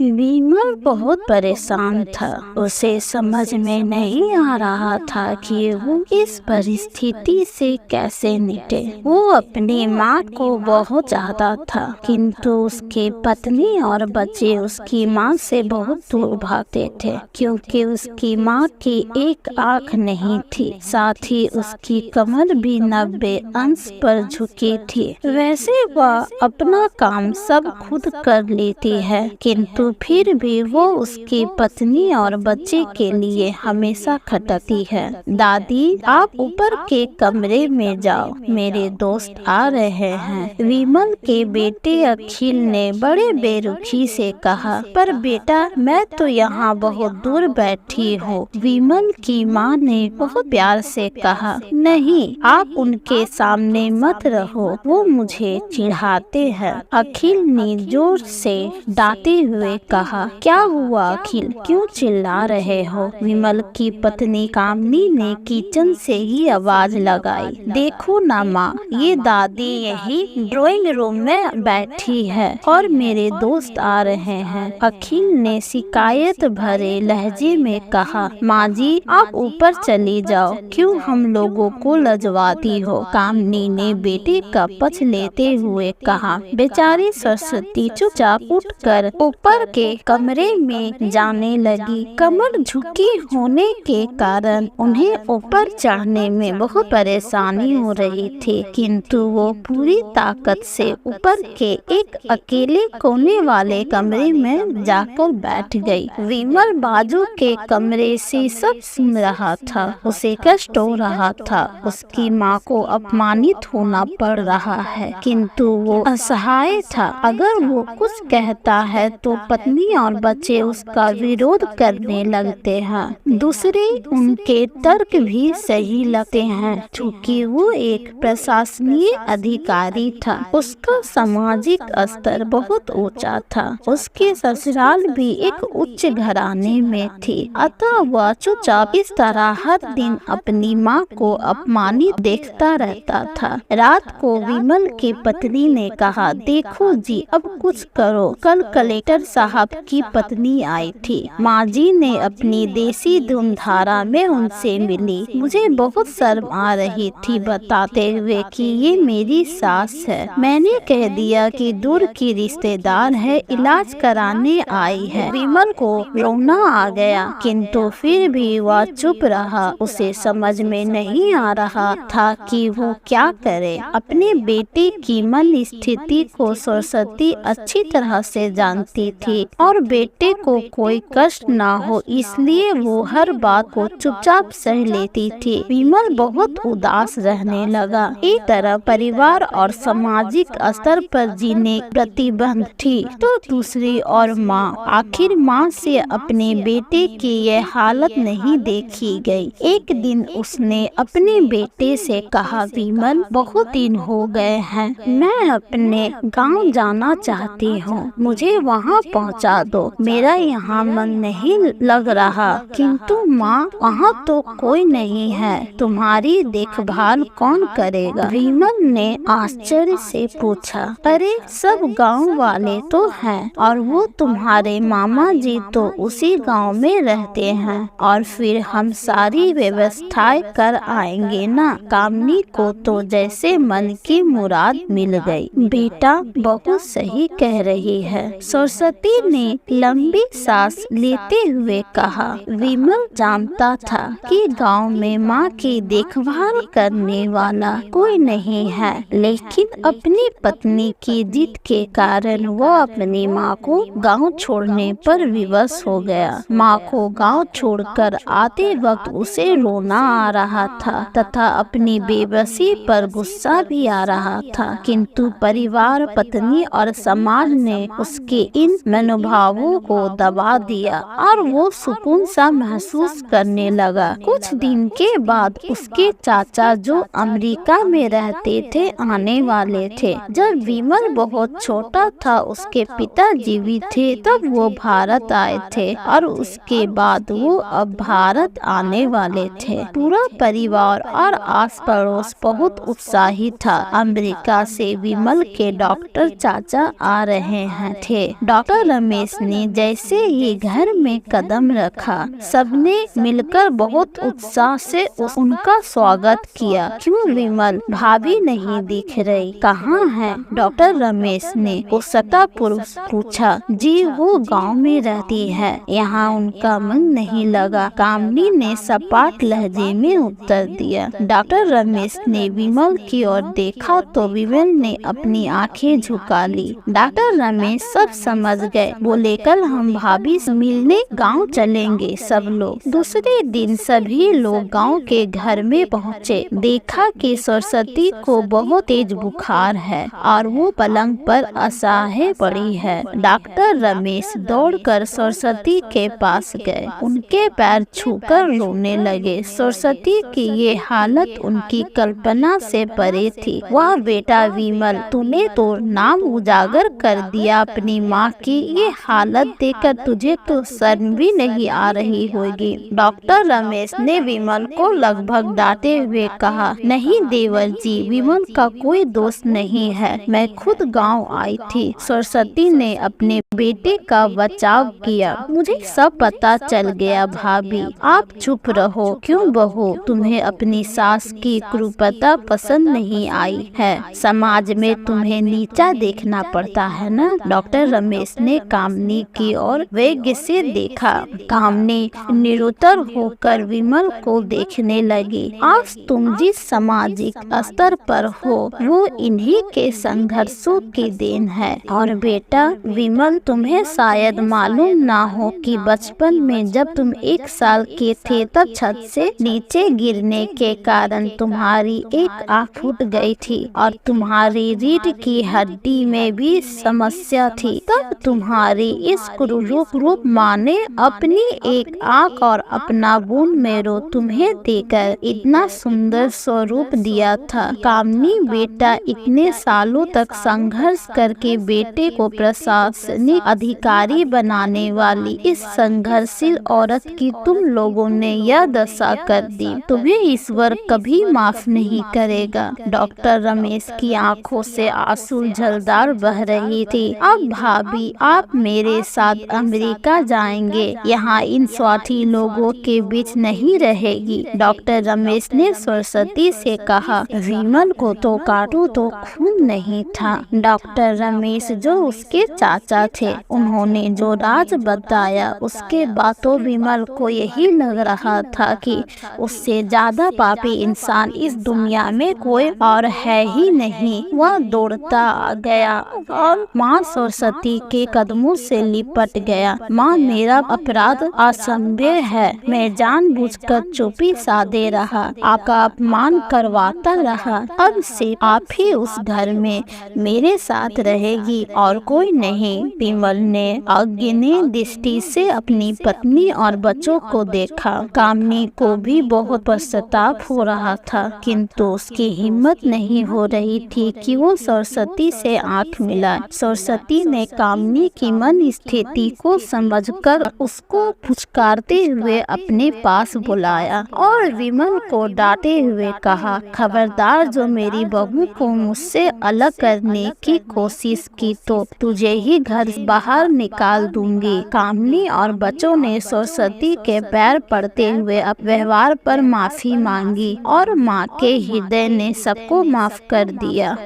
विमल बहुत परेशान था। उसे समझ में नहीं आ रहा था कि वो इस परिस्थिति से कैसे निपटे। वो अपनी माँ को बहुत चाहता था, किंतु उसकी पत्नी और बच्चे उसकी माँ से बहुत दूर भागते थे, क्योंकि उसकी माँ की एक आँख नहीं थी, साथ ही उसकी कमर भी 90 अंश पर झुकी थी। वैसे वह अपना काम सब खुद कर लेती है, किंतु फिर भी वो उसकी पत्नी और बच्चे के लिए हमेशा खटती है। दादी, आप ऊपर के कमरे में जाओ, मेरे दोस्त आ रहे हैं। विमल के बेटे अखिल ने बड़े बेरुखी से कहा। पर बेटा, मैं तो यहाँ बहुत दूर बैठी हूँ। विमल की माँ ने बहुत प्यार से कहा। नहीं, आप उनके सामने मत रहो, वो मुझे चिढ़ाते हैं। अखिल ने जोर से डांटते हुए कहा। क्या हुआ अखिल, क्यों चिल्ला रहे हो? विमल की पत्नी कामनी ने किचन से ही आवाज लगाई। देखो ना माँ, ये दादी यही ड्राइंग रूम में बैठी है और मेरे दोस्त आ रहे हैं। अखिल ने शिकायत भरे लहजे में कहा। माँ जी, आप ऊपर चली जाओ, क्यों हम लोगों को लजवाती हो? कामनी ने बेटे का पक्ष लेते हुए कहा। बेचारी सरस्वती चुपचाप उठकर ऊपर के कमरे में जाने लगी। कमर झुकी होने के कारण उन्हें ऊपर चढ़ने में बहुत परेशानी हो रही थी, किंतु वो पूरी ताकत से ऊपर के एक अकेले कोने वाले कमरे में जाकर बैठ गई। विमल बाजू के कमरे से सब सुन रहा था। उसे कष्ट हो रहा था। उसकी माँ को अपमानित होना पड़ रहा है, किंतु वो असहाय था। अगर वो कुछ कहता है तो पत्नी और बच्चे उसका विरोध करने लगते हैं। दूसरे उनके तर्क भी सही लगते हैं, क्योंकि वो एक प्रशासनीय अधिकारी था। उसका सामाजिक स्तर बहुत ऊंचा था। उसके ससुराल भी एक उच्च घराने में थी, अतः वह चुपचाप इस तरह हर दिन अपनी माँ को अपमानित देखता रहता था। रात को विमल की पत्नी ने कहा। देखो जी, अब कुछ करो। कल कलेक्टर साहब की पत्नी आई थी। माँ जी ने अपनी देसी धुमधारा में उनसे मिली। मुझे बहुत शर्म आ रही थी बताते हुए कि ये मेरी सास है। मैंने कह दिया कि दूर की रिश्तेदार है, इलाज कराने आई है। विमल को रोना आ गया, किंतु फिर भी वह चुप रहा। उसे समझ में नहीं आ रहा था कि वो क्या करे। अपने बेटे की मन स्थिति को सरस्वती अच्छी तरह से जानती थी और बेटे को कोई कष्ट ना हो, इसलिए वो हर बात को चुपचाप सह लेती थी। विमल बहुत उदास रहने लगा। एक तरफ परिवार और सामाजिक स्तर पर जीने प्रतिबंध थी, तो दूसरी ओर माँ। आखिर माँ से अपने बेटे की यह हालत नहीं देखी गई। एक दिन उसने अपने बेटे से कहा। विमल, बहुत दिन हो गए हैं, मैं अपने गांव जाना चाहती हूँ, मुझे वहाँ पहुँचा दो। मेरा यहाँ मन नहीं लग रहा। किंतु माँ, वहाँ तो कोई नहीं है, तुम्हारी देखभाल कौन करेगा? विमल ने आश्चर्य से पूछा। अरे, सब गांव वाले तो हैं, और वो तुम्हारे मामा जी तो उसी गांव में रहते हैं, और फिर हम सारी व्यवस्थाएं कर आएंगे ना। कामनी को तो जैसे मन की मुराद मिल गई। बेटा बहुत सही कह रही है, सरस्वती ने लंबी सांस लेते हुए कहा। विमल जानता था कि गांव में माँ की देखभाल करने वाला कोई नहीं है, लेकिन अपनी पत्नी की जिद के कारण वो अपनी माँ को गांव छोड़ने पर विवश हो गया। माँ को गांव छोड़कर आते वक्त उसे रोना आ रहा था तथा अपनी बेबसी पर गुस्सा भी आ रहा था, किंतु परिवार, पत्नी और समाज ने उसके इन मनोभावों को दबा दिया और वो सुकून सा महसूस करने लगा। कुछ दिन के बाद उसके चाचा, जो अमेरिका में रहते थे, आने वाले थे। जब विमल बहुत छोटा था, उसके पिता जीवित थे, तब वो भारत आए थे और उसके बाद वो अब भारत आने वाले थे। पूरा परिवार और आस पड़ोस बहुत उत्साहित था। अमेरिका से विमल के डॉक्टर चाचा आ रहे हैं थे। डॉक्टर रमेश ने जैसे ही घर में कदम रखा, सबने मिलकर बहुत उत्साह से उनका स्वागत किया। क्यों विमल, भाभी नहीं दिख रही, कहाँ है? डॉक्टर रमेश ने उत्सुकता पूर्वक पूछा। जी वो गांव में रहती है, यहाँ उनका मन नहीं लगा, कामनी ने सपाट लहजे में उत्तर दिया। डॉक्टर रमेश ने विमल की ओर देखा तो विमल ने अपनी आंखें झुका ली। डॉक्टर रमेश सब समझ गए, बोले कल हम भाभी से मिलने गांव चलेंगे सब लोग। दूसरे दिन सभी लोग गांव के घर में पहुँचे। देखा कि सरस्वती को बहुत तेज बुखार है और वो पलंग पर असहाय पड़ी है। डॉक्टर रमेश दौड़कर सरस्वती के पास गए, उनके पैर छूकर रोने लगे। सरस्वती की ये हालत उनकी कल्पना से परे थी। वाह बेटा विमल, तूने तो नाम उजागर कर दिया अपनी माँ की। ये हालत देखकर तुझे तो शर्म भी नहीं आ रही होगी। डॉक्टर रमेश ने विमल को लगभग डांटते हुए कहा, नहीं देवर जी, विमल का कोई दोष नहीं है, मैं खुद गांव आई थी। सरस्वती ने अपने बेटे का बचाव किया। मुझे सब पता चल गया भाभी, आप चुप रहो। क्यों बहू, तुम्हें अपनी सास की क्रूरता पसंद नहीं आई है? समाज में तुम्हें नीचा देखना पड़ता है ना? डॉक्टर रमेश ने कामनी की ओर वेग से देखा। कामनी निरुत्तर होकर विमल को देखने लगी। आज तुम जिस सामाजिक स्तर पर हो वो इन्हीं के संघर्षों की देन है। और बेटा विमल, तुम्हें शायद मालूम ना हो कि बचपन में जब तुम 1 साल के थे तब छत से नीचे गिरने के कारण तुम्हारी एक आँख फूट गई थी और तुम्हारी रीढ़ की हड्डी में भी समस्या थी। तब तुम्हारी इस रूप माँ ने अपनी एक आँख और अपना बूंद मेरो तुम्हें देकर इतना सुंदर स्वरूप दिया था। कामनी बेटा, इतने सालों तक संघर्ष करके बेटे को प्रशासनिक अधिकारी बनाने वाली इस संघर्षशील औरत की तुम लोगों ने यह दशा कर दी। तुम्हें ईश्वर कभी माफ नहीं करेगा। डॉक्टर रमेश की आंखों से आंसू झलदार बह रही थी। अब भाभी, आप मेरे साथ अमेरिका जाएंगे, यहाँ इन स्वार्थी लोगों के बीच नहीं रहेगी। डॉक्टर रमेश ने सरस्वती से कहा, विमल को तो काटू तो खून नहीं था। डॉक्टर रमेश जो उसके चाचा थे, उन्होंने जो राज बताया उसके बाद तो विमल को यही लग रहा था कि उससे ज्यादा पापी इंसान इस दुनिया में कोई और है ही नहीं। वह दौड़ता गया और माँ सरस्वती के कदमों से लिपट गया। माँ, मेरा अपराध असंभव है, मैं जानबूझकर चुप्पी साधे रहा, आपका अपमान करवाता रहा। अब से आप ही उस घर में मेरे साथ रहेगी और कोई नहीं। विमल ने अग्नि दृष्टि से अपनी पत्नी और बच्चों को देखा। कामनी को भी बहुत पश्चाताप हो रहा था, किंतु उसकी हिम्मत नहीं हो रही थी कि वो सरस्वती से आंख मिलाए। सरस्वती ने कामनी की मन स्थिति को समझकर उसको पुचकारते हुए अपने पास बुलाया और विमल को डांटे हुए कहा, खबरदार, जो मेरी बहू को मुझसे अलग करने की कोशिश की तो तुझे ही घर बाहर निकाल दूंगी। कामनी और बच्चों ने सरस्वती के पैर पड़ते हुए व्यवहार पर माफी मांगी और माँ के हृदय ने सबको माफ कर दिया।